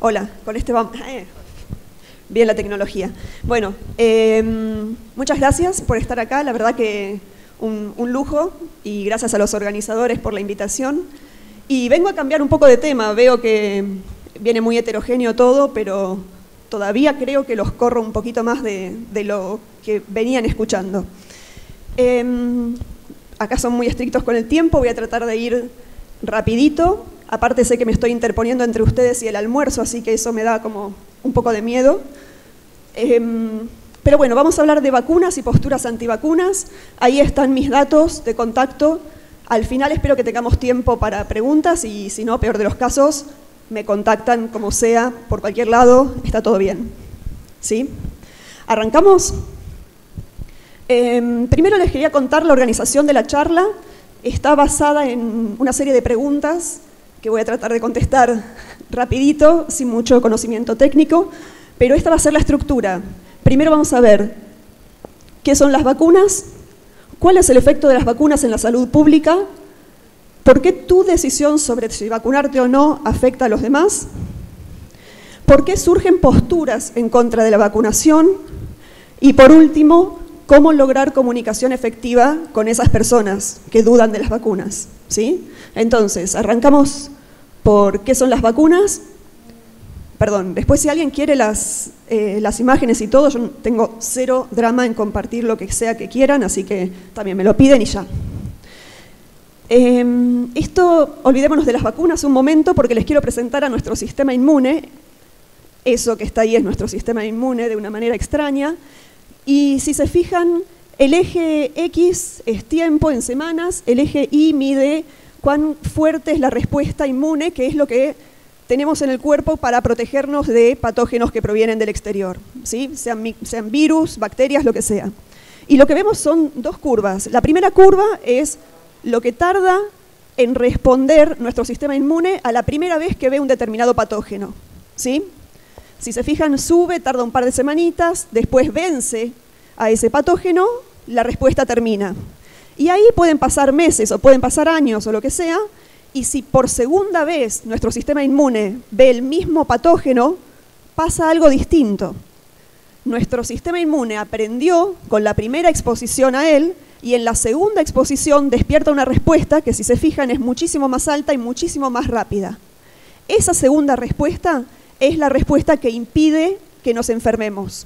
Hola, con este vamos. Bien la tecnología. Bueno, muchas gracias por estar acá, la verdad que un lujo, y gracias a los organizadores por la invitación. Y vengo a cambiar un poco de tema, veo que viene muy heterogéneo todo, pero todavía creo que los corro un poquito más de lo que venían escuchando. Acá son muy estrictos con el tiempo, voy a tratar de ir rapidito. Aparte sé que me estoy interponiendo entre ustedes y el almuerzo, así que eso me da como un poco de miedo. Pero bueno, vamos a hablar de vacunas y posturas antivacunas. Ahí están mis datos de contacto. Al final espero que tengamos tiempo para preguntas y si no, peor de los casos, me contactan como sea, por cualquier lado, está todo bien. ¿Sí? ¿Arrancamos? Primero les quería contar la organización de la charla. Está basada en una serie de preguntas que voy a tratar de contestar rapidito, sin mucho conocimiento técnico, pero esta va a ser la estructura. Primero vamos a ver qué son las vacunas, cuál es el efecto de las vacunas en la salud pública, por qué tu decisión sobre si vacunarte o no afecta a los demás, por qué surgen posturas en contra de la vacunación y, por último, cómo lograr comunicación efectiva con esas personas que dudan de las vacunas. ¿Sí? Entonces, arrancamos por qué son las vacunas. Perdón, después si alguien quiere las imágenes y todo, yo tengo cero drama en compartir lo que sea que quieran, así que también me lo piden y ya. Esto, olvidémonos de las vacunas un momento porque les quiero presentar a nuestro sistema inmune. Eso que está ahí es nuestro sistema inmune de una manera extraña. Y si se fijan, el eje X es tiempo en semanas, el eje Y mide cuán fuerte es la respuesta inmune, que es lo que tenemos en el cuerpo para protegernos de patógenos que provienen del exterior, ¿sí? Sean virus, bacterias, lo que sea. Y lo que vemos son dos curvas. La primera curva es lo que tarda en responder nuestro sistema inmune a la primera vez que ve un determinado patógeno, ¿sí? Si se fijan, sube, tarda un par de semanitas, después vence a ese patógeno, la respuesta termina. Y ahí pueden pasar meses o pueden pasar años o lo que sea, y si por segunda vez nuestro sistema inmune ve el mismo patógeno, pasa algo distinto. Nuestro sistema inmune aprendió con la primera exposición a él y en la segunda exposición despierta una respuesta que, si se fijan, es muchísimo más alta y muchísimo más rápida. Esa segunda respuesta es la respuesta que impide que nos enfermemos.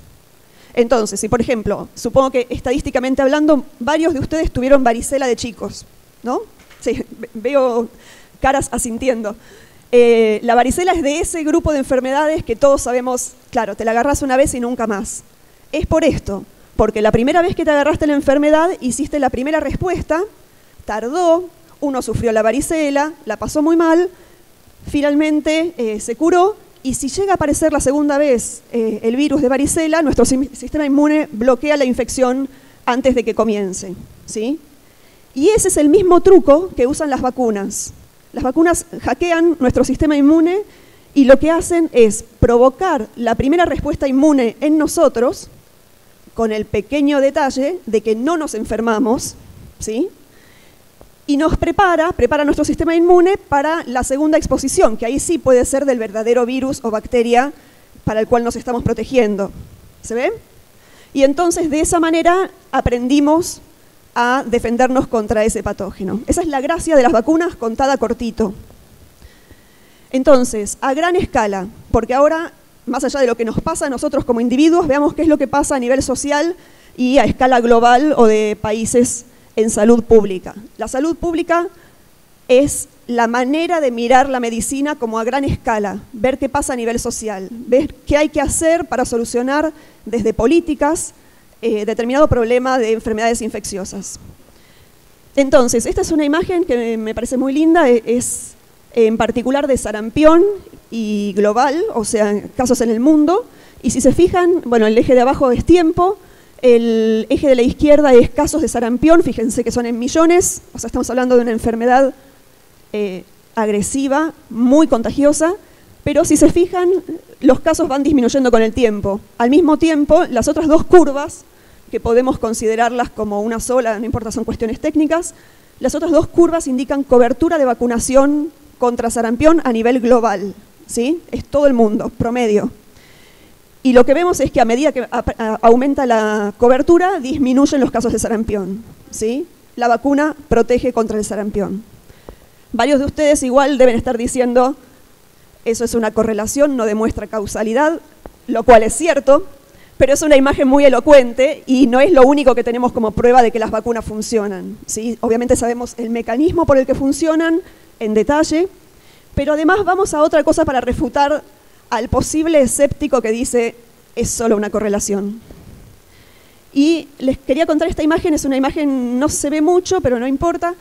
Entonces, si por ejemplo, supongo que estadísticamente hablando, varios de ustedes tuvieron varicela de chicos, ¿no? Sí, veo caras asintiendo. La varicela es de ese grupo de enfermedades que todos sabemos, claro, te la agarras una vez y nunca más. Es por esto, porque la primera vez que te agarraste la enfermedad, hiciste la primera respuesta, tardó, uno sufrió la varicela, la pasó muy mal, finalmente se curó, y si llega a aparecer la segunda vez el virus de varicela, nuestro sistema inmune bloquea la infección antes de que comience, ¿sí? Y ese es el mismo truco que usan las vacunas. Las vacunas hackean nuestro sistema inmune y lo que hacen es provocar la primera respuesta inmune en nosotros, con el pequeño detalle de que no nos enfermamos, ¿sí? Y nos prepara nuestro sistema inmune para la segunda exposición, que ahí sí puede ser del verdadero virus o bacteria para el cual nos estamos protegiendo. ¿Se ve? Y entonces de esa manera aprendimos a defendernos contra ese patógeno. Esa es la gracia de las vacunas contada cortito. Entonces, a gran escala, porque ahora, más allá de lo que nos pasa a nosotros como individuos, veamos qué es lo que pasa a nivel social y a escala global o de países en salud pública. La salud pública es la manera de mirar la medicina como a gran escala, ver qué pasa a nivel social, ver qué hay que hacer para solucionar desde políticas determinado problema de enfermedades infecciosas. Entonces, esta es una imagen que me parece muy linda, es en particular de sarampión y global, o sea, casos en el mundo, y si se fijan, bueno, el eje de abajo es tiempo, el eje de la izquierda es casos de sarampión, fíjense que son en millones, o sea, estamos hablando de una enfermedad agresiva, muy contagiosa, pero si se fijan, los casos van disminuyendo con el tiempo. Al mismo tiempo, las otras dos curvas, que podemos considerarlas como una sola, no importa, son cuestiones técnicas, las otras dos curvas indican cobertura de vacunación contra sarampión a nivel global, ¿sí? Es todo el mundo, promedio. Y lo que vemos es que a medida que aumenta la cobertura, disminuyen los casos de sarampión, ¿sí? La vacuna protege contra el sarampión. Varios de ustedes igual deben estar diciendo, eso es una correlación, no demuestra causalidad, lo cual es cierto, pero es una imagen muy elocuente y no es lo único que tenemos como prueba de que las vacunas funcionan, ¿sí? Obviamente sabemos el mecanismo por el que funcionan en detalle, pero además vamos a otra cosa para refutar al posible escéptico que dice es solo una correlación. Y les quería contar esta imagen, es una imagen, no se ve mucho, pero no importa,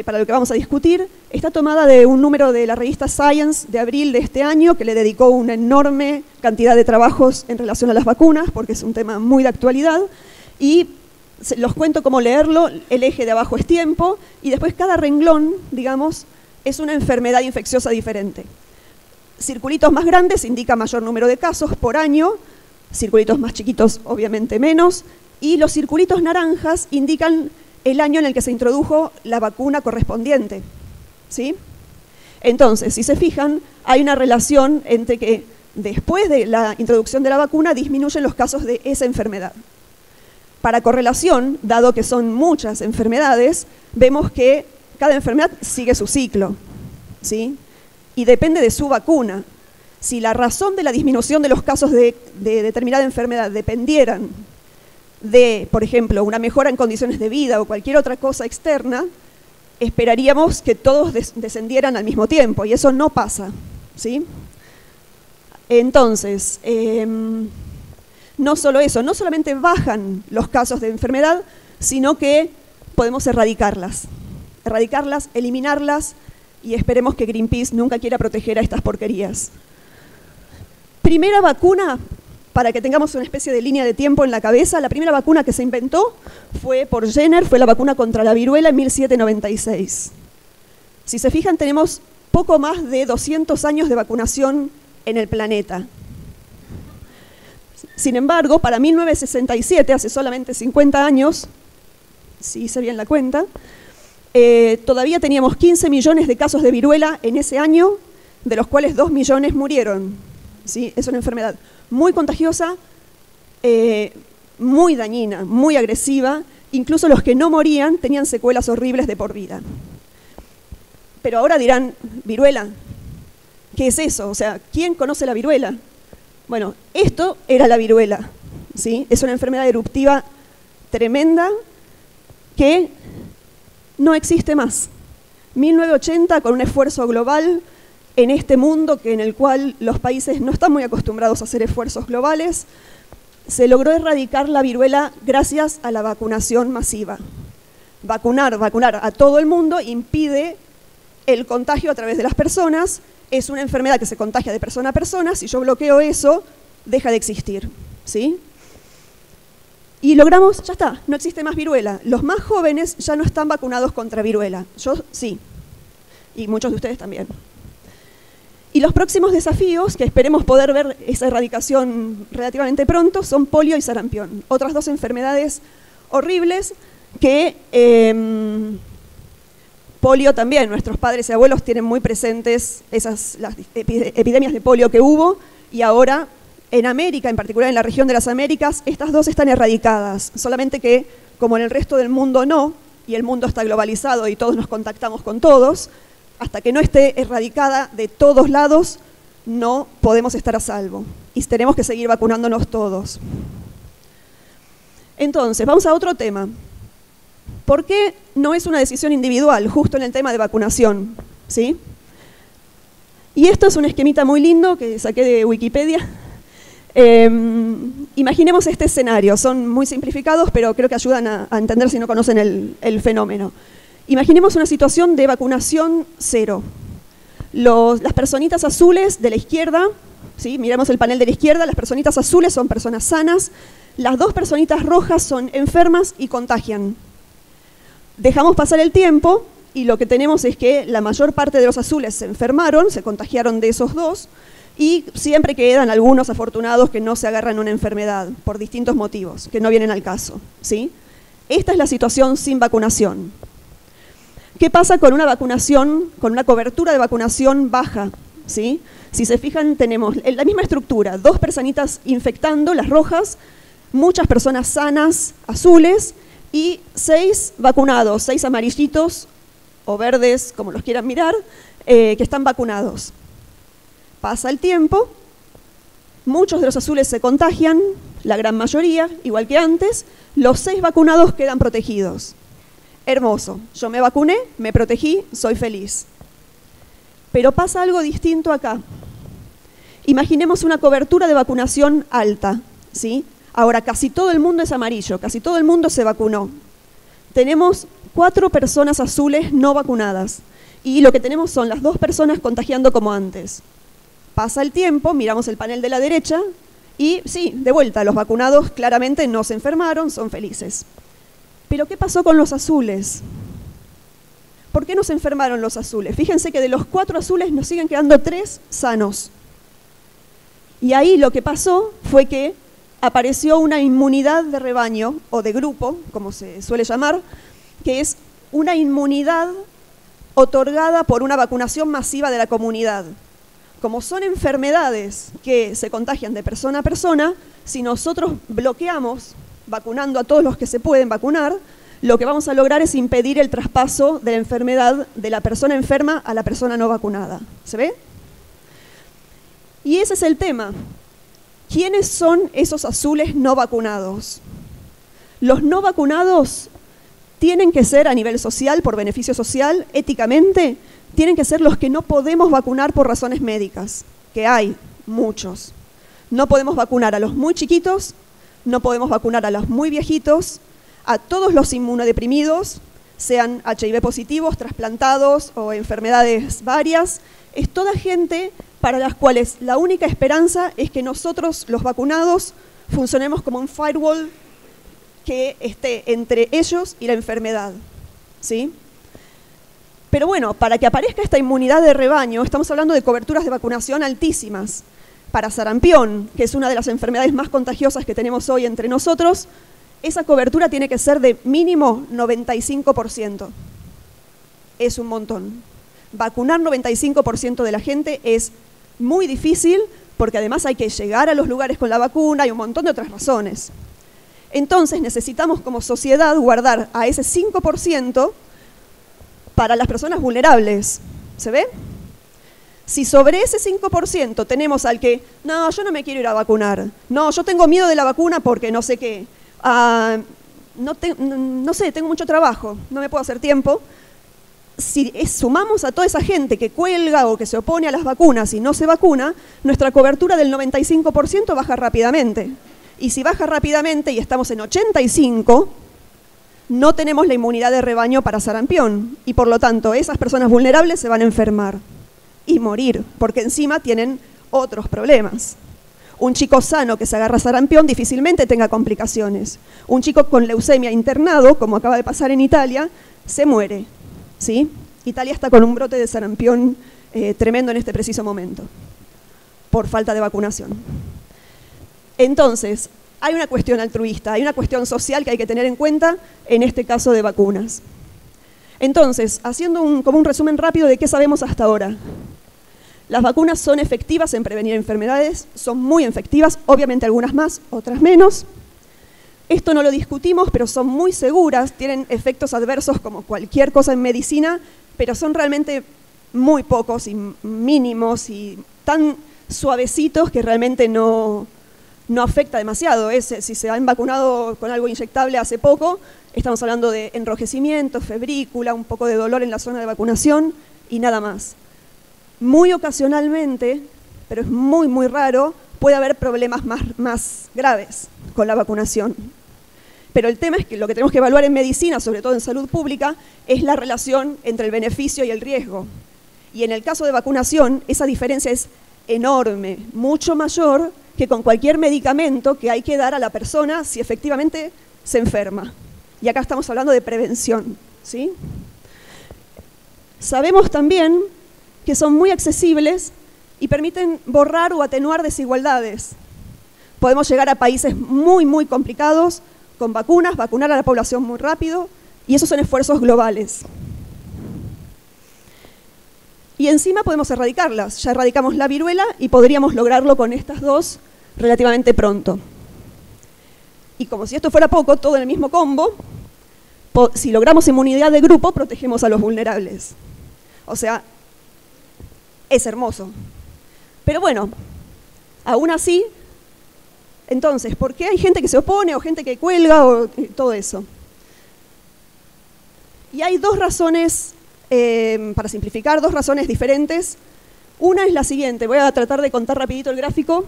para lo que vamos a discutir. Está tomada de un número de la revista Science de abril de este año, que le dedicó una enorme cantidad de trabajos en relación a las vacunas, porque es un tema muy de actualidad, y los cuento cómo leerlo. El eje de abajo es tiempo, y después cada renglón, digamos, es una enfermedad infecciosa diferente. Circulitos más grandes indican mayor número de casos por año, circulitos más chiquitos obviamente menos, y los circulitos naranjas indican el año en el que se introdujo la vacuna correspondiente, ¿sí? Entonces, si se fijan, hay una relación entre que después de la introducción de la vacuna disminuyen los casos de esa enfermedad. Para correlación, dado que son muchas enfermedades, vemos que cada enfermedad sigue su ciclo, ¿sí? Y depende de su vacuna. Si la razón de la disminución de los casos de determinada enfermedad dependieran de, por ejemplo, una mejora en condiciones de vida o cualquier otra cosa externa, esperaríamos que todos descendieran al mismo tiempo, y eso no pasa, ¿sí? Entonces, no solo eso, no solamente bajan los casos de enfermedad, sino que podemos erradicarlas, eliminarlas, y esperemos que Greenpeace nunca quiera proteger a estas porquerías. Primera vacuna, para que tengamos una especie de línea de tiempo en la cabeza, la primera vacuna que se inventó fue por Jenner, fue la vacuna contra la viruela en 1796. Si se fijan, tenemos poco más de 200 años de vacunación en el planeta. Sin embargo, para 1967, hace solamente 50 años, si hice bien la cuenta, todavía teníamos 15 millones de casos de viruela en ese año, de los cuales 2 millones murieron, ¿sí? Es una enfermedad muy contagiosa, muy dañina, muy agresiva. Incluso los que no morían tenían secuelas horribles de por vida. Pero ahora dirán, ¿viruela? ¿Qué es eso? O sea, ¿quién conoce la viruela? Bueno, esto era la viruela, ¿sí? Es una enfermedad eruptiva tremenda que no existe más. 1980, con un esfuerzo global en este mundo en el cual los países no están muy acostumbrados a hacer esfuerzos globales, se logró erradicar la viruela gracias a la vacunación masiva. Vacunar a todo el mundo impide el contagio a través de las personas. Es una enfermedad que se contagia de persona a persona. Si yo bloqueo eso, deja de existir, ¿sí? Y logramos, ya está, no existe más viruela. Los más jóvenes ya no están vacunados contra viruela. Yo sí, y muchos de ustedes también. Y los próximos desafíos, que esperemos poder ver esa erradicación relativamente pronto, son polio y sarampión. Otras dos enfermedades horribles que polio también, nuestros padres y abuelos tienen muy presentes las epidemias de polio que hubo, y ahora en América, en particular en la región de las Américas, estas dos están erradicadas, solamente que como en el resto del mundo no, y el mundo está globalizado y todos nos contactamos con todos, hasta que no esté erradicada de todos lados, no podemos estar a salvo. Y tenemos que seguir vacunándonos todos. Entonces, vamos a otro tema. ¿Por qué no es una decisión individual, justo en el tema de vacunación? ¿Sí? Y esto es un esquemita muy lindo que saqué de Wikipedia. Imaginemos este escenario. Son muy simplificados, pero creo que ayudan a entender si no conocen el fenómeno. Imaginemos una situación de vacunación cero. Las personitas azules de la izquierda, ¿sí? Miremos el panel de la izquierda, las personitas azules son personas sanas, las dos personitas rojas son enfermas y contagian. Dejamos pasar el tiempo y lo que tenemos es que la mayor parte de los azules se enfermaron, se contagiaron de esos dos, y siempre quedan algunos afortunados que no se agarran una enfermedad por distintos motivos, que no vienen al caso, ¿sí? Esta es la situación sin vacunación. ¿Qué pasa con una vacunación, con una cobertura de vacunación baja? ¿sí? Si se fijan, tenemos la misma estructura, 2 personitas infectando, las rojas, muchas personas sanas, azules, y 6 vacunados, 6 amarillitos o verdes, como los quieran mirar, que están vacunados. Pasa el tiempo, muchos de los azules se contagian, la gran mayoría, igual que antes, los 6 vacunados quedan protegidos. Hermoso, yo me vacuné, me protegí, soy feliz. Pero pasa algo distinto acá. Imaginemos una cobertura de vacunación alta, ¿sí? Ahora, casi todo el mundo es amarillo, casi todo el mundo se vacunó. Tenemos 4 personas azules no vacunadas y lo que tenemos son las 2 personas contagiando como antes. Pasa el tiempo, miramos el panel de la derecha y sí, de vuelta, los vacunados claramente no se enfermaron, son felices. Pero ¿qué pasó con los azules? ¿Por qué no se enfermaron los azules? Fíjense que de los 4 azules nos siguen quedando 3 sanos. Y ahí lo que pasó fue que apareció una inmunidad de rebaño, o de grupo, como se suele llamar, que es una inmunidad otorgada por una vacunación masiva de la comunidad. Como son enfermedades que se contagian de persona a persona, si nosotros bloqueamos, vacunando a todos los que se pueden vacunar, lo que vamos a lograr es impedir el traspaso de la enfermedad de la persona enferma a la persona no vacunada. ¿Se ve? Y ese es el tema. ¿Quiénes son esos azules no vacunados? Los no vacunados tienen que ser a nivel social, por beneficio social, éticamente, tienen que ser los que no podemos vacunar por razones médicas, que hay muchos. No podemos vacunar a los muy chiquitos, no podemos vacunar a los muy viejitos, a todos los inmunodeprimidos, sean HIV positivos, trasplantados o enfermedades varias. Es toda gente para las cuales la única esperanza es que nosotros, los vacunados, funcionemos como un firewall que esté entre ellos y la enfermedad, ¿sí? Pero bueno, para que aparezca esta inmunidad de rebaño, estamos hablando de coberturas de vacunación altísimas. Para sarampión, que es una de las enfermedades más contagiosas que tenemos hoy entre nosotros, esa cobertura tiene que ser de mínimo 95%. Es un montón. Vacunar 95% de la gente es muy difícil porque además hay que llegar a los lugares con la vacuna y un montón de otras razones. Entonces necesitamos como sociedad guardar a ese 5% para las personas vulnerables. ¿Se ve? Si sobre ese 5% tenemos al que, no, yo no me quiero ir a vacunar, no, yo tengo miedo de la vacuna porque no sé qué, no sé, tengo mucho trabajo, no me puedo hacer tiempo. Si sumamos a toda esa gente que cuelga o que se opone a las vacunas y no se vacuna, nuestra cobertura del 95% baja rápidamente. Y si baja rápidamente y estamos en 85%, no tenemos la inmunidad de rebaño para sarampión. Y por lo tanto, esas personas vulnerables se van a enfermar y morir, porque encima tienen otros problemas. Un chico sano que se agarra sarampión difícilmente tenga complicaciones. Un chico con leucemia internado, como acaba de pasar en Italia, se muere. ¿Sí? Italia está con un brote de sarampión tremendo en este preciso momento, por falta de vacunación. Entonces, hay una cuestión altruista, hay una cuestión social que hay que tener en cuenta en este caso de vacunas. Entonces, haciendo como un resumen rápido de qué sabemos hasta ahora. Las vacunas son efectivas en prevenir enfermedades, son muy efectivas, obviamente algunas más, otras menos. Esto no lo discutimos, pero son muy seguras, tienen efectos adversos como cualquier cosa en medicina, pero son realmente muy pocos y mínimos y tan suavecitos que realmente no afecta demasiado. Si se han vacunado con algo inyectable hace poco, estamos hablando de enrojecimiento, febrícula, un poco de dolor en la zona de vacunación y nada más. Muy ocasionalmente, pero es muy, muy raro, puede haber problemas más graves con la vacunación. Pero el tema es que lo que tenemos que evaluar en medicina, sobre todo en salud pública, es la relación entre el beneficio y el riesgo. Y en el caso de vacunación, esa diferencia es enorme, mucho mayor que con cualquier medicamento que hay que dar a la persona si efectivamente se enferma. Y acá estamos hablando de prevención, ¿sí? Sabemos también que son muy accesibles y permiten borrar o atenuar desigualdades. Podemos llegar a países muy, muy complicados con vacunas, vacunar a la población muy rápido, y esos son esfuerzos globales. Y encima podemos erradicarlas. Ya erradicamos la viruela y podríamos lograrlo con estas dos relativamente pronto. Y como si esto fuera poco, todo en el mismo combo, si logramos inmunidad de grupo, protegemos a los vulnerables. O sea, es hermoso. Pero bueno, aún así, entonces, ¿por qué hay gente que se opone o gente que cuelga o todo eso? Y hay dos razones, para simplificar, dos razones diferentes. Una es la siguiente, voy a tratar de contar rapidito el gráfico.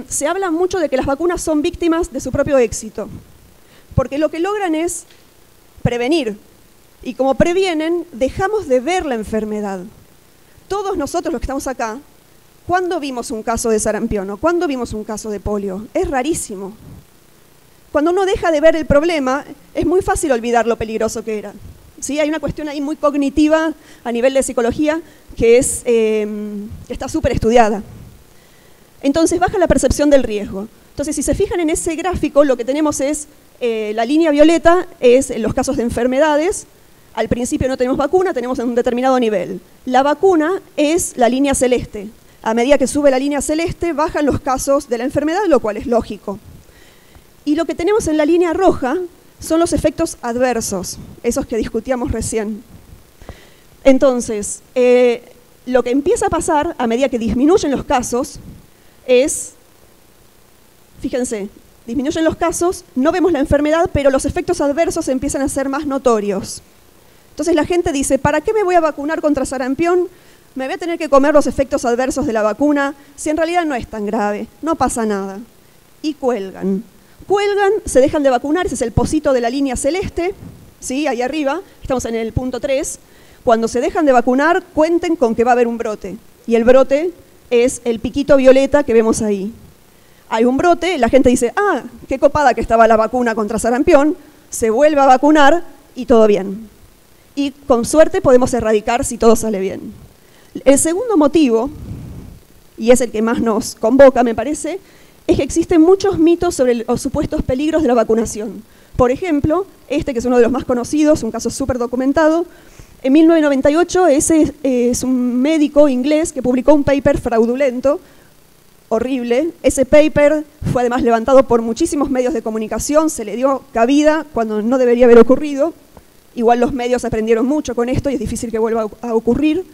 Se habla mucho de que las vacunas son víctimas de su propio éxito, porque lo que logran es prevenir, y como previenen, dejamos de ver la enfermedad. Todos nosotros los que estamos acá, ¿cuándo vimos un caso de sarampión o cuándo vimos un caso de polio? Es rarísimo. Cuando uno deja de ver el problema, es muy fácil olvidar lo peligroso que era. ¿Sí? Hay una cuestión ahí muy cognitiva a nivel de psicología que está súper estudiada. Entonces baja la percepción del riesgo. Entonces si se fijan en ese gráfico, lo que tenemos es, la línea violeta es los casos de enfermedades. Al principio no tenemos vacuna, tenemos un determinado nivel. La vacuna es la línea celeste. A medida que sube la línea celeste, bajan los casos de la enfermedad, lo cual es lógico. Y lo que tenemos en la línea roja son los efectos adversos, esos que discutíamos recién. Entonces, lo que empieza a pasar a medida que disminuyen los casos es, fíjense, disminuyen los casos, no vemos la enfermedad, pero los efectos adversos empiezan a ser más notorios. Entonces la gente dice, ¿para qué me voy a vacunar contra sarampión? Me voy a tener que comer los efectos adversos de la vacuna, si en realidad no es tan grave, no pasa nada. Y cuelgan. Cuelgan, se dejan de vacunar, ese es el pocito de la línea celeste, ¿sí? Ahí arriba, estamos en el punto 3. Cuando se dejan de vacunar, cuenten con que va a haber un brote. Y el brote es el piquito violeta que vemos ahí. Hay un brote, la gente dice, ah, qué copada que estaba la vacuna contra sarampión, se vuelve a vacunar y todo bien. Y con suerte podemos erradicar si todo sale bien. El segundo motivo, y es el que más nos convoca, me parece, es que existen muchos mitos sobre los supuestos peligros de la vacunación. Por ejemplo, este que es uno de los más conocidos, un caso súper documentado, en 1998 ese es un médico inglés que publicó un paper fraudulento, horrible. Ese paper fue además levantado por muchísimos medios de comunicación, se le dio cabida cuando no debería haber ocurrido. Igual los medios aprendieron mucho con esto y es difícil que vuelva a ocurrir.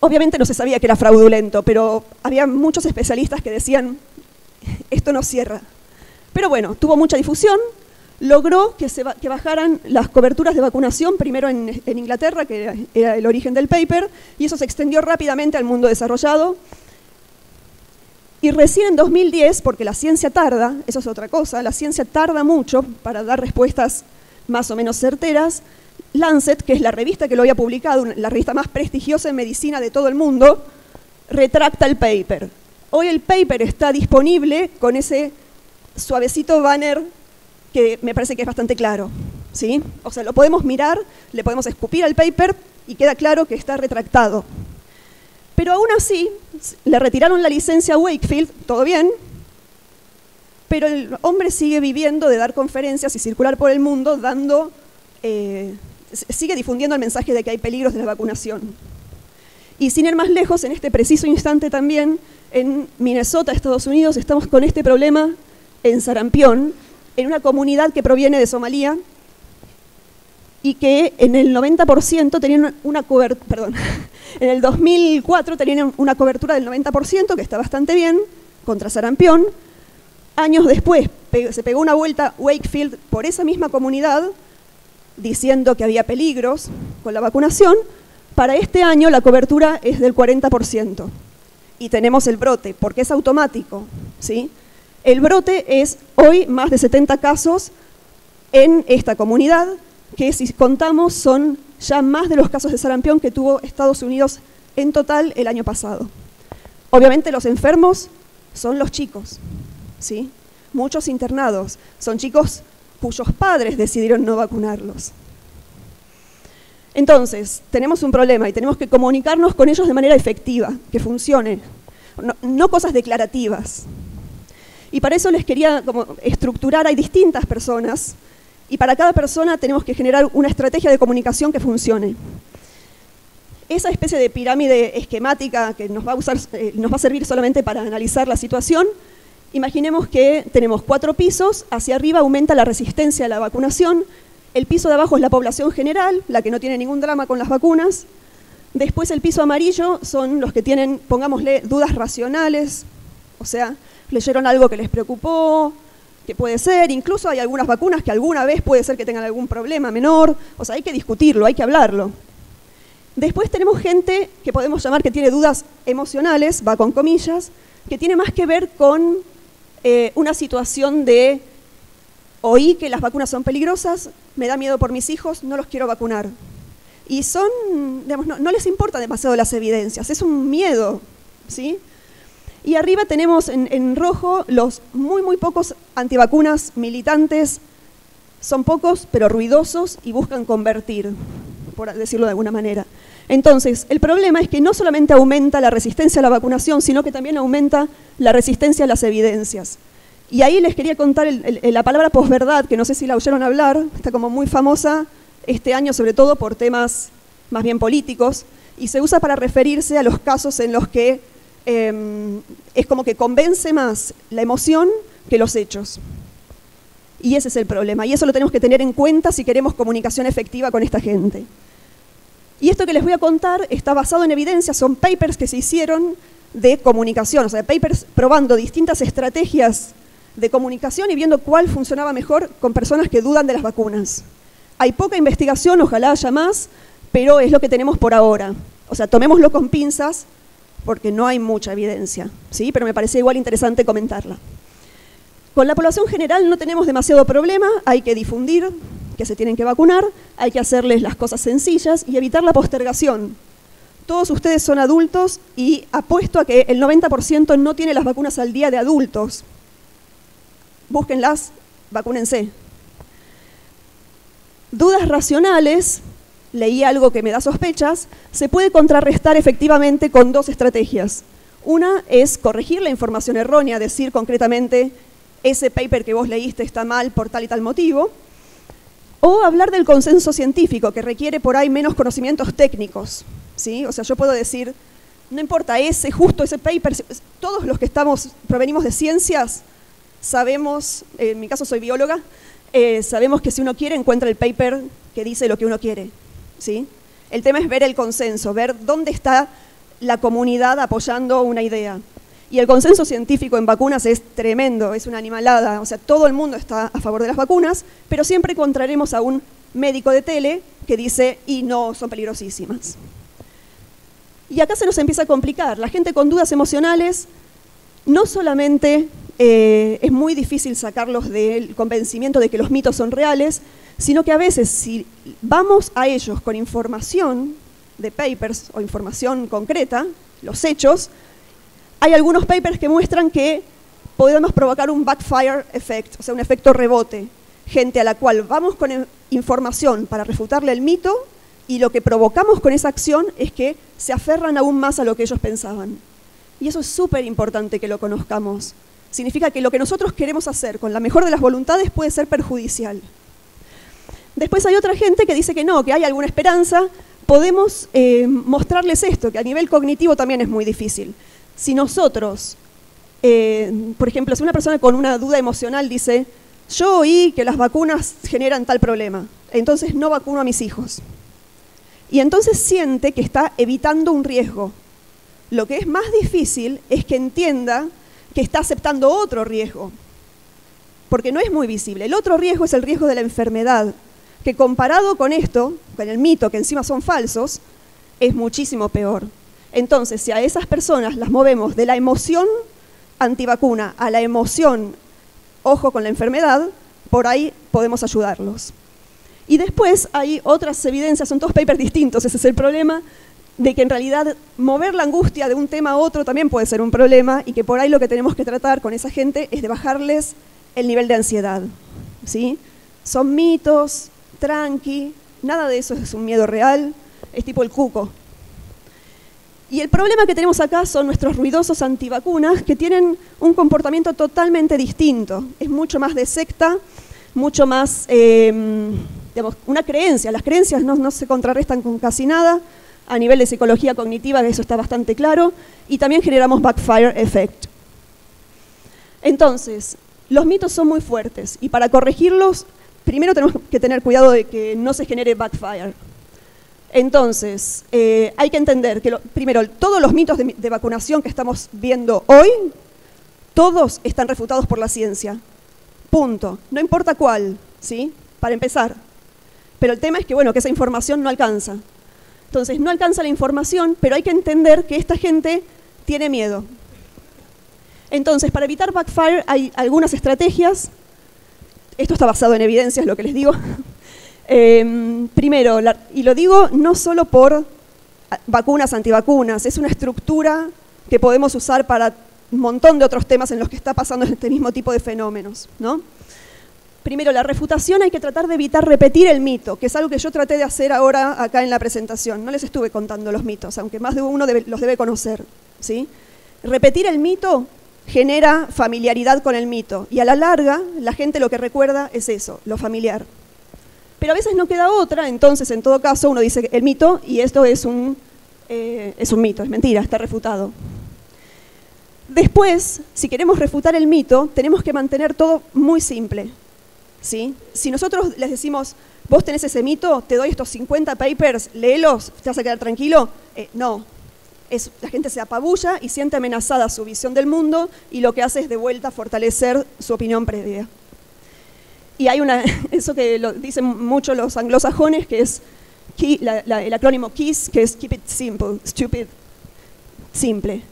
Obviamente no se sabía que era fraudulento, pero había muchos especialistas que decían, esto no cierra. Pero bueno, tuvo mucha difusión, logró que bajaran las coberturas de vacunación, primero en Inglaterra, que era el origen del paper, y eso se extendió rápidamente al mundo desarrollado. Y recién en 2010, porque la ciencia tarda, eso es otra cosa, la ciencia tarda mucho para dar respuestas más o menos certeras, Lancet, que es la revista que lo había publicado, la revista más prestigiosa en medicina de todo el mundo, retracta el paper. Hoy el paper está disponible con ese suavecito banner que me parece que es bastante claro, ¿sí? O sea, lo podemos mirar, le podemos escupir al paper y queda claro que está retractado. Pero aún así, le retiraron la licencia a Wakefield, todo bien, pero el hombre sigue viviendo de dar conferencias y circular por el mundo sigue difundiendo el mensaje de que hay peligros de la vacunación. Y sin ir más lejos, en este preciso instante también, en Minnesota, Estados Unidos, estamos con este problema en sarampión, en una comunidad que proviene de Somalia y que en el 90% tenían una cobertura, perdón, en el 2004 tenían una cobertura del 90%, que está bastante bien, contra sarampión. Años después se pegó una vuelta Wakefield por esa misma comunidad, diciendo que había peligros con la vacunación. Para este año la cobertura es del 40% y tenemos el brote, porque es automático, ¿sí? El brote es hoy más de 70 casos en esta comunidad, que si contamos son ya más de los casos de sarampión que tuvo Estados Unidos en total el año pasado. Obviamente los enfermos son los chicos, ¿sí? Muchos internados, son chicos cuyos padres decidieron no vacunarlos. Entonces, tenemos un problema y tenemos que comunicarnos con ellos de manera efectiva, que funcione, no cosas declarativas. Y para eso les quería como estructurar, hay distintas personas, y para cada persona tenemos que generar una estrategia de comunicación que funcione. esa especie de pirámide esquemática que nos va a servir solamente para analizar la situación, imaginemos que tenemos 4 pisos, hacia arriba aumenta la resistencia a la vacunación, el piso de abajo es la población general, la que no tiene ningún drama con las vacunas, después el piso amarillo son los que tienen, pongámosle, dudas racionales, o sea, leyeron algo que les preocupó, que puede ser, incluso hay algunas vacunas que alguna vez puede ser que tengan algún problema menor, o sea, hay que discutirlo, hay que hablarlo. Después tenemos gente que podemos llamar que tiene dudas emocionales, va con comillas, que tiene más que ver con una situación de oí que las vacunas son peligrosas, me da miedo por mis hijos, no los quiero vacunar. Y son, digamos, no les importa demasiado las evidencias, es un miedo, ¿sí? Y arriba tenemos en rojo los muy pocos antivacunas militantes, son pocos pero ruidosos y buscan convertir, por decirlo de alguna manera. Entonces, el problema es que no solamente aumenta la resistencia a la vacunación, sino que también aumenta la resistencia a las evidencias. Y ahí les quería contar la palabra posverdad, que no sé si la oyeron hablar, está como muy famosa este año, sobre todo por temas más bien políticos, y se usa para referirse a los casos en los que es como que convence más la emoción que los hechos. Y ese es el problema, y eso lo tenemos que tener en cuenta si queremos comunicación efectiva con esta gente. Y esto que les voy a contar está basado en evidencia, son papers que se hicieron de comunicación, o sea, papers probando distintas estrategias de comunicación y viendo cuál funcionaba mejor con personas que dudan de las vacunas. Hay poca investigación, ojalá haya más, pero es lo que tenemos por ahora. O sea, tomémoslo con pinzas porque no hay mucha evidencia, ¿sí? Pero me parecía igual interesante comentarla. Con la población general no tenemos demasiado problema, hay que difundir que se tienen que vacunar, hay que hacerles las cosas sencillas y evitar la postergación. Todos ustedes son adultos y apuesto a que el 90% no tiene las vacunas al día de adultos. Búsquenlas, vacúnense. Dudas racionales, leí algo que me da sospechas, se puede contrarrestar efectivamente con 2 estrategias. Una es corregir la información errónea, decir concretamente ese paper que vos leíste está mal por tal y tal motivo, o hablar del consenso científico, que requiere por ahí menos conocimientos técnicos, ¿sí? O sea, yo puedo decir, no importa justo ese paper, todos los que provenimos de ciencias, sabemos, en mi caso soy bióloga, sabemos que si uno quiere encuentra el paper que dice lo que uno quiere, ¿sí? El tema es ver el consenso, ver dónde está la comunidad apoyando una idea. Y el consenso científico en vacunas es tremendo, es una animalada, o sea, todo el mundo está a favor de las vacunas, pero siempre encontraremos a un médico de tele que dice, y no, son peligrosísimas. Y acá se nos empieza a complicar, la gente con dudas emocionales no solamente es muy difícil sacarlos del convencimiento de que los mitos son reales, sino que a veces si vamos a ellos con información de papers o información concreta, los hechos, hay algunos papers que muestran que podemos provocar un backfire effect, o sea, un efecto rebote. Gente a la cual vamos con información para refutarle el mito y lo que provocamos con esa acción es que se aferran aún más a lo que ellos pensaban. Y eso es súper importante que lo conozcamos. Significa que lo que nosotros queremos hacer con la mejor de las voluntades puede ser perjudicial. Después hay otra gente que dice que no, que hay alguna esperanza. Podemos mostrarles esto, que a nivel cognitivo también es muy difícil. Si nosotros, por ejemplo, si una persona con una duda emocional dice, yo oí que las vacunas generan tal problema, entonces no vacuno a mis hijos. Y entonces siente que está evitando un riesgo. Lo que es más difícil es que entienda que está aceptando otro riesgo, porque no es muy visible. El otro riesgo es el riesgo de la enfermedad, que comparado con esto, con el mito, que encima son falsos, es muchísimo peor. Entonces, si a esas personas las movemos de la emoción antivacuna a la emoción, ojo con la enfermedad, por ahí podemos ayudarlos. Y después hay otras evidencias, son todos papers distintos, ese es el problema, de que en realidad mover la angustia de un tema a otro también puede ser un problema y que por ahí lo que tenemos que tratar con esa gente es de bajarles el nivel de ansiedad, ¿sí? Son mitos, tranqui, nada de eso es un miedo real, es tipo el cuco. Y el problema que tenemos acá son nuestros ruidosos antivacunas que tienen un comportamiento totalmente distinto. Es mucho más de secta, mucho más, digamos, una creencia. Las creencias no se contrarrestan con casi nada. A nivel de psicología cognitiva, eso está bastante claro. Y también generamos backfire effect. Entonces, los mitos son muy fuertes. Y para corregirlos, primero tenemos que tener cuidado de que no se genere backfire. Entonces, hay que entender que, primero, todos los mitos de vacunación que estamos viendo hoy, todos están refutados por la ciencia. Punto. No importa cuál, ¿sí? Para empezar. Pero el tema es que, bueno, que esa información no alcanza. Entonces, no alcanza la información, pero hay que entender que esta gente tiene miedo. Entonces, para evitar backfire hay algunas estrategias. Esto está basado en evidencias, lo que les digo. Primero, y lo digo no solo por vacunas, antivacunas, es una estructura que podemos usar para un montón de otros temas en los que está pasando este mismo tipo de fenómenos, ¿no? Primero, la refutación hay que tratar de evitar repetir el mito, que es algo que yo traté de hacer ahora acá en la presentación. No les estuve contando los mitos, aunque más de uno los debe conocer, ¿sí? Repetir el mito genera familiaridad con el mito, y a la larga la gente lo que recuerda es eso, lo familiar. Pero a veces no queda otra, entonces en todo caso uno dice el mito y esto es un mito, es mentira, está refutado. Después, si queremos refutar el mito, tenemos que mantener todo muy simple, ¿sí? Si nosotros les decimos, vos tenés ese mito, te doy estos 50 papers, léelos, ¿te vas a quedar tranquilo? No. La gente se apabulla y siente amenazada su visión del mundo y lo que hace es de vuelta fortalecer su opinión previa. Y hay eso que lo dicen mucho los anglosajones, que es el acrónimo KISS, que es Keep It Simple, Stupid, simple.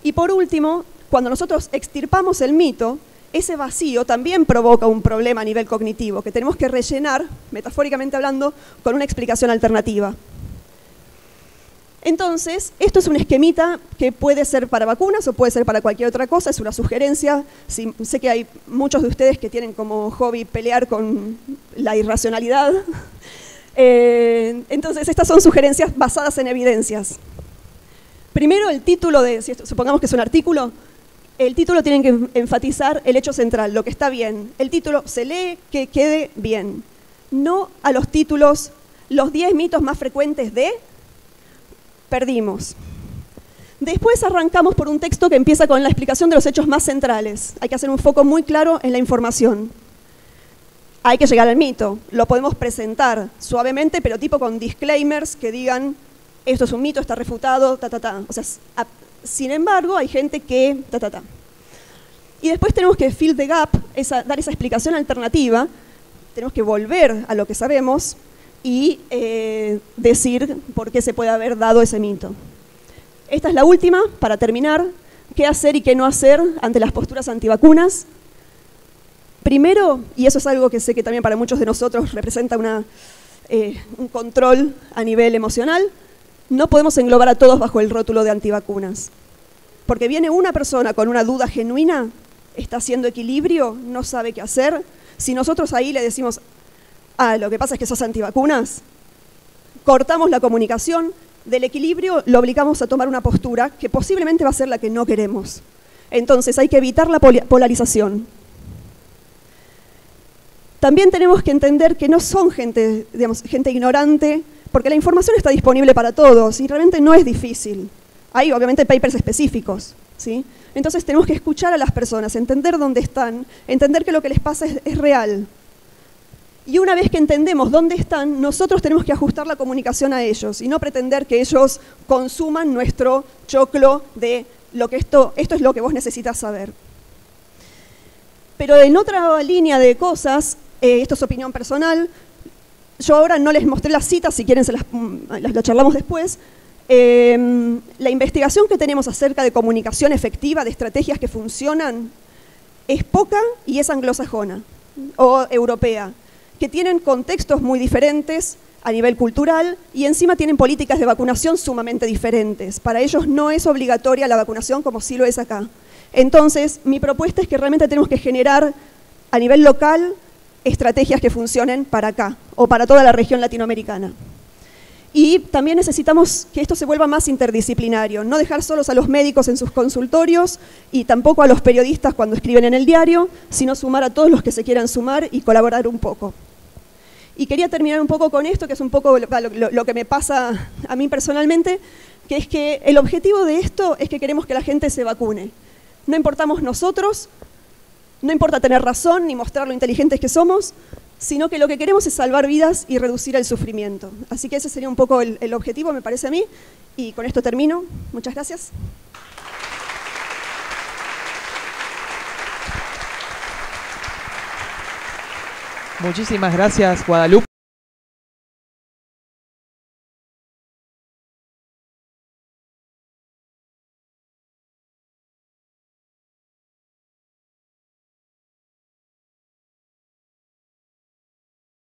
Y por último, cuando nosotros extirpamos el mito, ese vacío también provoca un problema a nivel cognitivo, que tenemos que rellenar, metafóricamente hablando, con una explicación alternativa. Entonces, esto es un esquemita que puede ser para vacunas o puede ser para cualquier otra cosa, es una sugerencia. Sí, sé que hay muchos de ustedes que tienen como hobby pelear con la irracionalidad. Entonces, estas son sugerencias basadas en evidencias. Primero, el título supongamos que es un artículo, el título tiene que enfatizar el hecho central, lo que está bien. El título se lee que quede bien. No a los títulos, los 10 mitos más frecuentes de... Perdimos. Después arrancamos por un texto que empieza con la explicación de los hechos más centrales. Hay que hacer un foco muy claro en la información. Hay que llegar al mito. Lo podemos presentar suavemente, pero tipo con disclaimers que digan esto es un mito, está refutado, ta, ta, ta. O sea, sin embargo, hay gente que ta, ta, ta. Y después tenemos que fill the gap, dar esa explicación alternativa. Tenemos que volver a lo que sabemos y decir por qué se puede haber dado ese mito. Esta es la última, para terminar, qué hacer y qué no hacer ante las posturas antivacunas. Primero, y eso es algo que sé que también para muchos de nosotros representa un control a nivel emocional, no podemos englobar a todos bajo el rótulo de antivacunas. Porque viene una persona con una duda genuina, está haciendo equilibrio, no sabe qué hacer. Si nosotros ahí le decimos, lo que pasa es que sos antivacunas, cortamos la comunicación, del equilibrio lo obligamos a tomar una postura que posiblemente va a ser la que no queremos. Entonces hay que evitar la polarización. También tenemos que entender que no son gente ignorante, porque la información está disponible para todos y realmente no es difícil. Hay obviamente papers específicos, ¿sí? Entonces tenemos que escuchar a las personas, entender dónde están, entender que lo que les pasa es real. Y una vez que entendemos dónde están, nosotros tenemos que ajustar la comunicación a ellos y no pretender que ellos consuman nuestro choclo de esto es lo que vos necesitas saber. Pero en otra línea de cosas, esto es opinión personal, yo ahora no les mostré las citas, si quieren las charlamos después. La investigación que tenemos acerca de comunicación efectiva, de estrategias que funcionan, es poca y es anglosajona o europea, que tienen contextos muy diferentes a nivel cultural y encima tienen políticas de vacunación sumamente diferentes. Para ellos no es obligatoria la vacunación como sí lo es acá. Entonces, mi propuesta es que realmente tenemos que generar a nivel local estrategias que funcionen para acá o para toda la región latinoamericana. Y también necesitamos que esto se vuelva más interdisciplinario, no dejar solos a los médicos en sus consultorios y tampoco a los periodistas cuando escriben en el diario, sino sumar a todos los que se quieran sumar y colaborar un poco. Y quería terminar un poco con esto, que es un poco lo que me pasa a mí personalmente, que es que el objetivo de esto es que queremos que la gente se vacune. No importamos nosotros, no importa tener razón ni mostrar lo inteligentes que somos, sino que lo que queremos es salvar vidas y reducir el sufrimiento. Así que ese sería un poco el objetivo, me parece a mí, y con esto termino. Muchas gracias. Muchísimas gracias, Guadalupe.